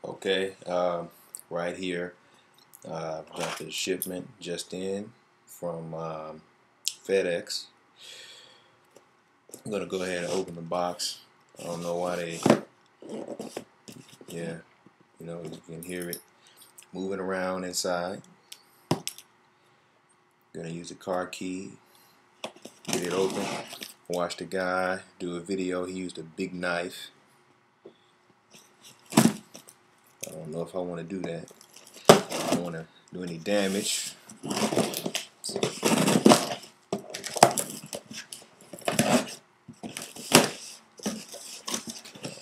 Okay, right here, got the shipment just in from FedEx. I'm gonna go ahead and open the box. I don't know why they, yeah, you can hear it moving around inside. Gonna use the car key, get it open. Watch the guy do a video. He used a big knife. I don't know if I want to do that. I don't want to do any damage.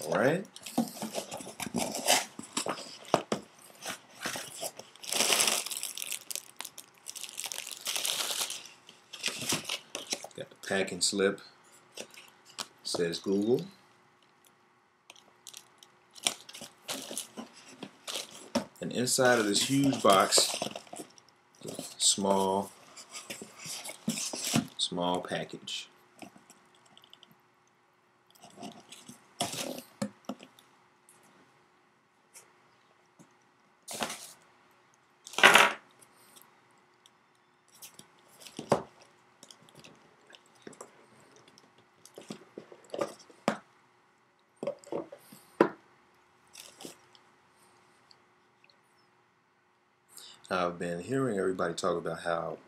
Alright. Got the packing slip. Says Google. And inside of this huge box, small package. I've been hearing everybody talk about how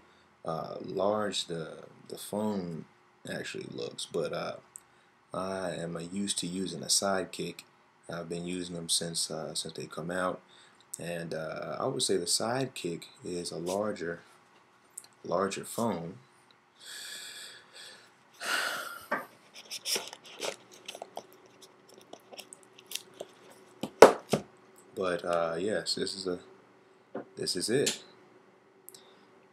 large the phone actually looks, but I am used to using a Sidekick. I've been using them since they come out, and I would say the Sidekick is a larger phone. But yes, this is it.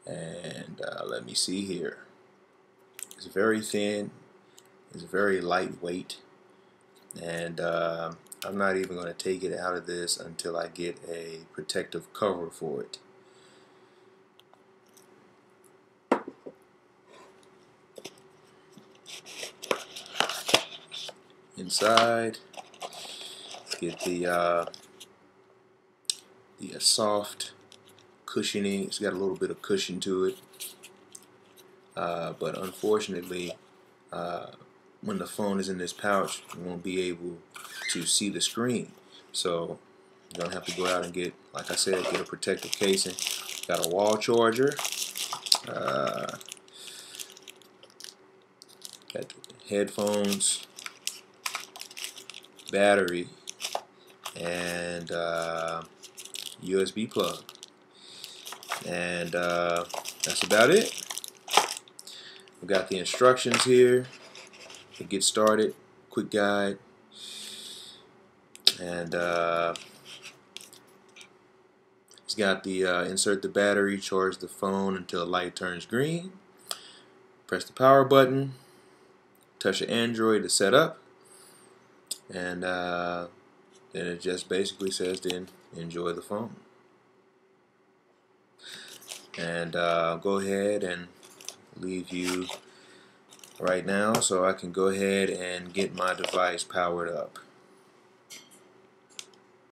And let me see here. It's very thin. It's very lightweight. And I'm not even going to take it out of this until I get a protective cover for it. Inside, get the soft cushioning. It's got a little bit of cushion to it, but unfortunately, when the phone is in this pouch, you won't be able to see the screen. So you're gonna have to go out and get, like I said, get a protective casing. Got a wall charger. Got headphones, battery, and USB plug. And that's about it. We've got the instructions here to get started, quick guide, and it's got the insert the battery, charge the phone until the light turns green, press the power button, touch the Android to set up, and then it just basically says to enjoy the phone. And I'll go ahead and leave you right now so I can go ahead and get my device powered up.